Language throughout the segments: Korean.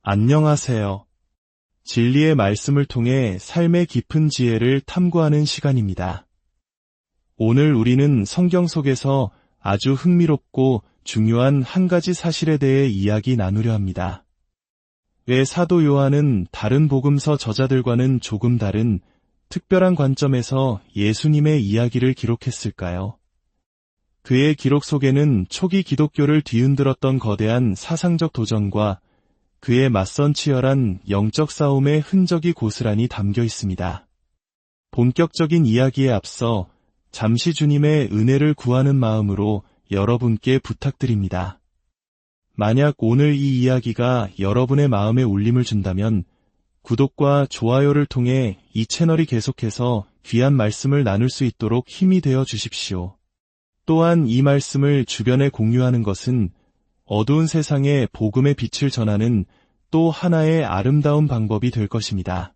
안녕하세요. 진리의 말씀을 통해 삶의 깊은 지혜를 탐구하는 시간입니다. 오늘 우리는 성경 속에서 아주 흥미롭고 중요한 한 가지 사실에 대해 이야기 나누려 합니다. 왜 사도 요한은 다른 복음서 저자들과는 조금 다른 특별한 관점에서 예수님의 이야기를 기록했을까요? 그의 기록 속에는 초기 기독교를 뒤흔들었던 거대한 사상적 도전과 그에 맞선 치열한 영적 싸움의 흔적이 고스란히 담겨 있습니다. 본격적인 이야기에 앞서 잠시 주님의 은혜를 구하는 마음으로 여러분께 부탁드립니다. 만약 오늘 이 이야기가 여러분의 마음에 울림을 준다면 구독과 좋아요를 통해 이 채널이 계속해서 귀한 말씀을 나눌 수 있도록 힘이 되어 주십시오. 또한 이 말씀을 주변에 공유하는 것은 어두운 세상에 복음의 빛을 전하는 또 하나의 아름다운 방법이 될 것입니다.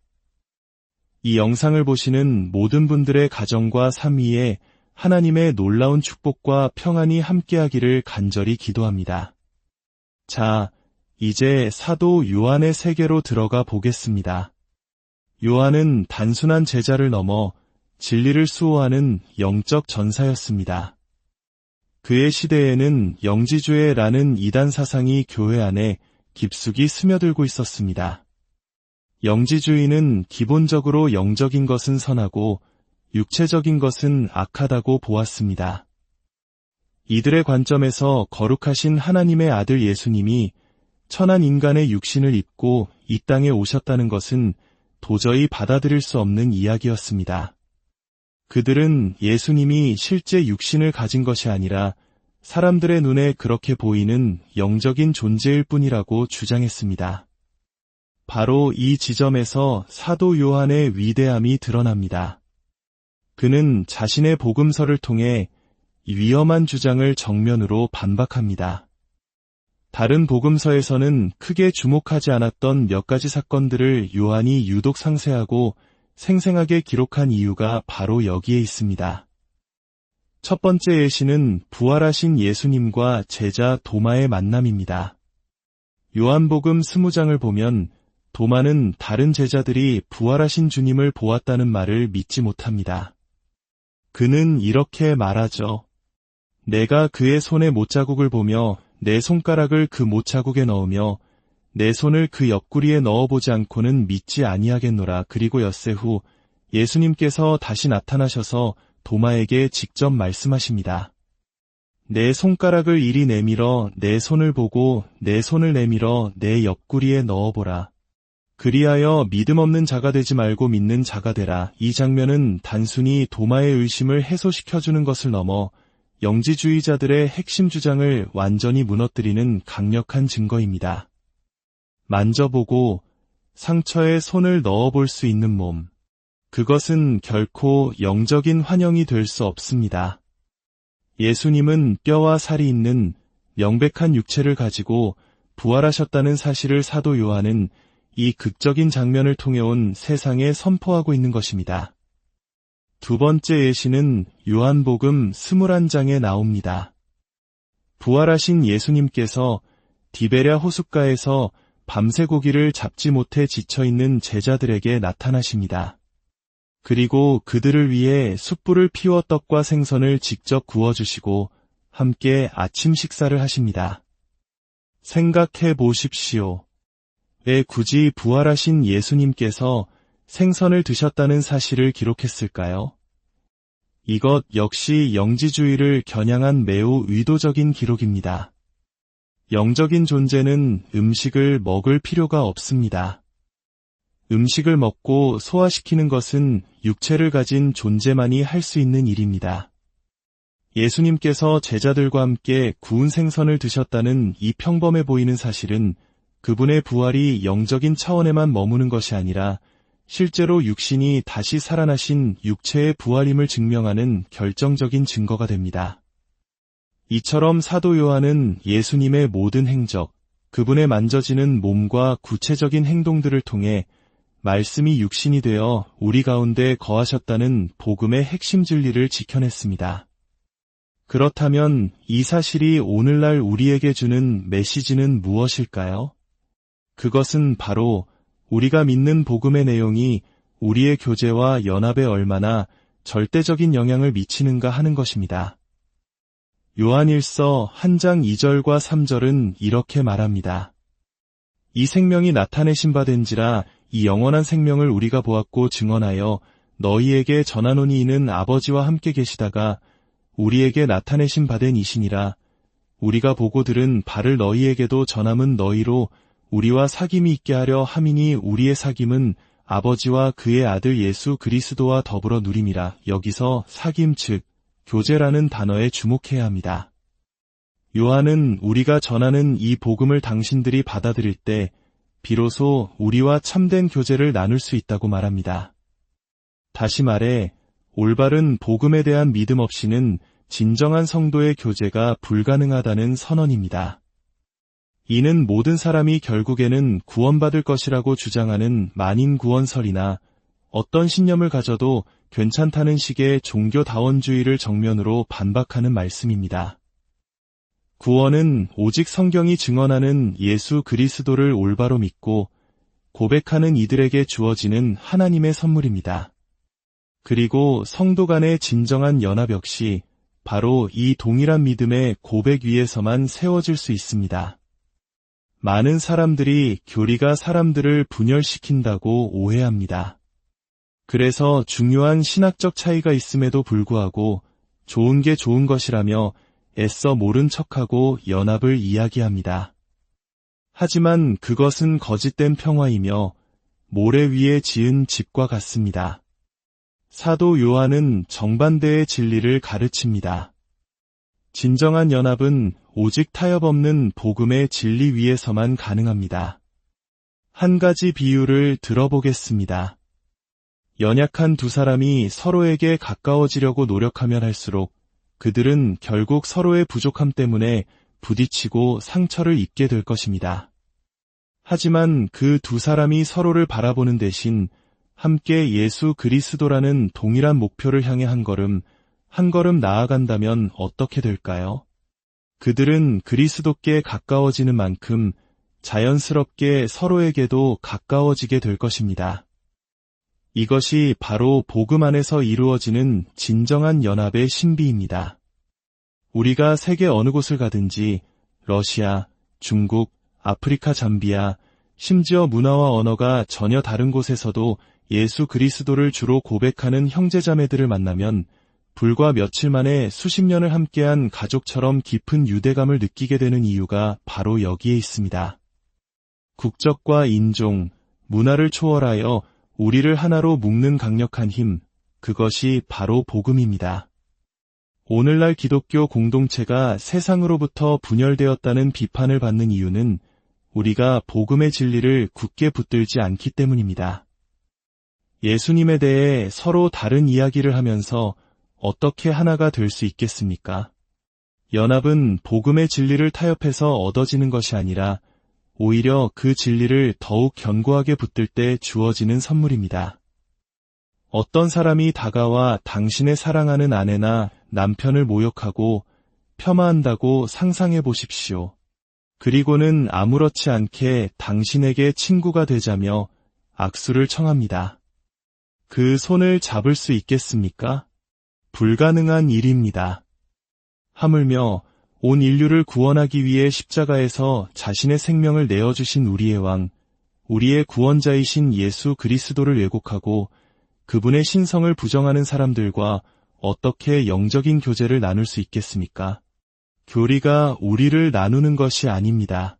이 영상을 보시는 모든 분들의 가정과 삶 위에 하나님의 놀라운 축복과 평안이 함께하기를 간절히 기도합니다. 자, 이제 사도 요한의 세계로 들어가 보겠습니다. 요한은 단순한 제자를 넘어 진리를 수호하는 영적 전사였습니다. 그의 시대에는 영지주의라는 이단 사상이 교회 안에 깊숙이 스며들고 있었습니다. 영지주의는 기본적으로 영적인 것은 선하고 육체적인 것은 악하다고 보았습니다. 이들의 관점에서 거룩하신 하나님의 아들 예수님이 천한 인간의 육신을 입고 이 땅에 오셨다는 것은 도저히 받아들일 수 없는 이야기였습니다. 그들은 예수님이 실제 육신을 가진 것이 아니라 사람들의 눈에 그렇게 보이는 영적인 존재일 뿐이라고 주장했습니다. 바로 이 지점에서 사도 요한의 위대함이 드러납니다. 그는 자신의 복음서를 통해 위험한 주장을 정면으로 반박합니다. 다른 복음서에서는 크게 주목하지 않았던 몇 가지 사건들을 요한이 유독 상세하고 생생하게 기록한 이유가 바로 여기에 있습니다. 첫 번째 예시는 부활하신 예수님과 제자 도마의 만남입니다. 요한복음 20장을 보면 도마는 다른 제자들이 부활하신 주님을 보았다는 말을 믿지 못합니다. 그는 이렇게 말하죠. 내가 그의 손에 못자국을 보며 내 손가락을 그 못자국에 넣으며 내 손을 그 옆구리에 넣어보지 않고는 믿지 아니하겠노라. 그리고 엿새 후 예수님께서 다시 나타나셔서 도마에게 직접 말씀하십니다. 내 손가락을 이리 내밀어 내 손을 보고 내 손을 내밀어 내 옆구리에 넣어보라. 그리하여 믿음 없는 자가 되지 말고 믿는 자가 되라. 이 장면은 단순히 도마의 의심을 해소시켜주는 것을 넘어 영지주의자들의 핵심 주장을 완전히 무너뜨리는 강력한 증거입니다. 만져보고 상처에 손을 넣어볼 수 있는 몸. 그것은 결코 영적인 환영이 될 수 없습니다. 예수님은 뼈와 살이 있는 명백한 육체를 가지고 부활하셨다는 사실을 사도 요한은 이 극적인 장면을 통해 온 세상에 선포하고 있는 것입니다. 두 번째 예시는 요한복음 21장에 나옵니다. 부활하신 예수님께서 디베랴 호숫가에서 밤새 고기를 잡지 못해 지쳐있는 제자들에게 나타나십니다. 그리고 그들을 위해 숯불을 피워 떡과 생선을 직접 구워주시고 함께 아침 식사를 하십니다. 생각해 보십시오. 왜 굳이 부활하신 예수님께서 생선을 드셨다는 사실을 기록했을까요? 이것 역시 영지주의를 겨냥한 매우 의도적인 기록입니다. 영적인 존재는 음식을 먹을 필요가 없습니다. 음식을 먹고 소화시키는 것은 육체를 가진 존재만이 할 수 있는 일입니다. 예수님께서 제자들과 함께 구운 생선을 드셨다는 이 평범해 보이는 사실은 그분의 부활이 영적인 차원에만 머무는 것이 아니라 실제로 육신이 다시 살아나신 육체의 부활임을 증명하는 결정적인 증거가 됩니다. 이처럼 사도 요한은 예수님의 모든 행적, 그분의 만져지는 몸과 구체적인 행동들을 통해 말씀이 육신이 되어 우리 가운데 거하셨다는 복음의 핵심 진리를 지켜냈습니다. 그렇다면 이 사실이 오늘날 우리에게 주는 메시지는 무엇일까요? 그것은 바로 우리가 믿는 복음의 내용이 우리의 교제와 연합에 얼마나 절대적인 영향을 미치는가 하는 것입니다. 요한일서 1장 2절과 3절은 이렇게 말합니다. 이 생명이 나타내신 바 된지라 이 영원한 생명을 우리가 보았고 증언하여 너희에게 전하노니 이는 아버지와 함께 계시다가 우리에게 나타내신 바 된 이시니라. 우리가 보고 들은 바를 너희에게도 전함은 너희로 우리와 사귐이 있게 하려 함이니 우리의 사귐은 아버지와 그의 아들 예수 그리스도와 더불어 누림이라. 여기서 사귐 즉 교제라는 단어에 주목해야 합니다. 요한은 우리가 전하는 이 복음을 당신들이 받아들일 때 비로소 우리와 참된 교제를 나눌 수 있다고 말합니다. 다시 말해 올바른 복음에 대한 믿음 없이는 진정한 성도의 교제가 불가능하다는 선언입니다. 이는 모든 사람이 결국에는 구원받을 것이라고 주장하는 만인구원설이나 어떤 신념을 가져도 괜찮다는 식의 종교다원주의를 정면으로 반박하는 말씀입니다. 구원은 오직 성경이 증언하는 예수 그리스도를 올바로 믿고 고백하는 이들에게 주어지는 하나님의 선물입니다. 그리고 성도 간의 진정한 연합 역시 바로 이 동일한 믿음의 고백 위에서만 세워질 수 있습니다. 많은 사람들이 교리가 사람들을 분열시킨다고 오해합니다. 그래서 중요한 신학적 차이가 있음에도 불구하고 좋은 게 좋은 것이라며 애써 모른 척하고 연합을 이야기합니다. 하지만 그것은 거짓된 평화이며 모래 위에 지은 집과 같습니다. 사도 요한은 정반대의 진리를 가르칩니다. 진정한 연합은 오직 타협 없는 복음의 진리 위에서만 가능합니다. 한 가지 비유를 들어보겠습니다. 연약한 두 사람이 서로에게 가까워지려고 노력하면 할수록 그들은 결국 서로의 부족함 때문에 부딪히고 상처를 입게 될 것입니다. 하지만 그 두 사람이 서로를 바라보는 대신 함께 예수 그리스도라는 동일한 목표를 향해 한 걸음 나아간다면 어떻게 될까요? 그들은 그리스도께 가까워지는 만큼 자연스럽게 서로에게도 가까워지게 될 것입니다. 이것이 바로 복음 안에서 이루어지는 진정한 연합의 신비입니다. 우리가 세계 어느 곳을 가든지 러시아, 중국, 아프리카 잠비아, 심지어 문화와 언어가 전혀 다른 곳에서도 예수 그리스도를 주로 고백하는 형제자매들을 만나면 불과 며칠 만에 수십 년을 함께한 가족처럼 깊은 유대감을 느끼게 되는 이유가 바로 여기에 있습니다. 국적과 인종, 문화를 초월하여 우리를 하나로 묶는 강력한 힘, 그것이 바로 복음입니다. 오늘날 기독교 공동체가 세상으로부터 분열되었다는 비판을 받는 이유는 우리가 복음의 진리를 굳게 붙들지 않기 때문입니다. 예수님에 대해 서로 다른 이야기를 하면서 어떻게 하나가 될 수 있겠습니까? 연합은 복음의 진리를 타협해서 얻어지는 것이 아니라 오히려 그 진리를 더욱 견고하게 붙들 때 주어지는 선물입니다. 어떤 사람이 다가와 당신의 사랑하는 아내나 남편을 모욕하고 폄하한다고 상상해 보십시오. 그리고는 아무렇지 않게 당신에게 친구가 되자며 악수를 청합니다. 그 손을 잡을 수 있겠습니까? 불가능한 일입니다. 하물며 온 인류를 구원하기 위해 십자가에서 자신의 생명을 내어주신 우리의 왕, 우리의 구원자이신 예수 그리스도를 왜곡하고 그분의 신성을 부정하는 사람들과 어떻게 영적인 교제를 나눌 수 있겠습니까? 교리가 우리를 나누는 것이 아닙니다.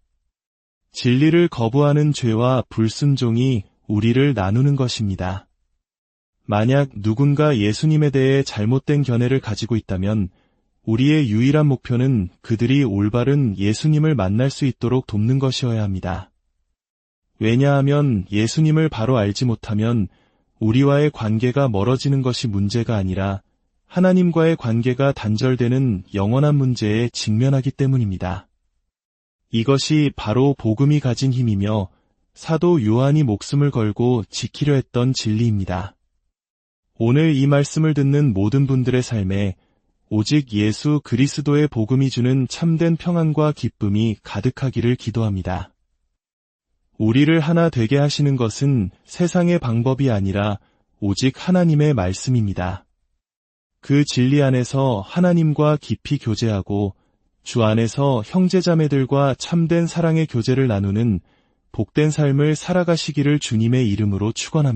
진리를 거부하는 죄와 불순종이 우리를 나누는 것입니다. 만약 누군가 예수님에 대해 잘못된 견해를 가지고 있다면 우리의 유일한 목표는 그들이 올바른 예수님을 만날 수 있도록 돕는 것이어야 합니다. 왜냐하면 예수님을 바로 알지 못하면 우리와의 관계가 멀어지는 것이 문제가 아니라 하나님과의 관계가 단절되는 영원한 문제에 직면하기 때문입니다. 이것이 바로 복음이 가진 힘이며 사도 요한이 목숨을 걸고 지키려 했던 진리입니다. 오늘 이 말씀을 듣는 모든 분들의 삶에 오직 예수 그리스도의 복음이 주는 참된 평안과 기쁨이 가득하기를 기도합니다. 우리를 하나 되게 하시는 것은 세상의 방법이 아니라 오직 하나님의 말씀입니다. 그 진리 안에서 하나님과 깊이 교제하고 주 안에서 형제자매들과 참된 사랑의 교제를 나누는 복된 삶을 살아가시기를 주님의 이름으로 축원합니다.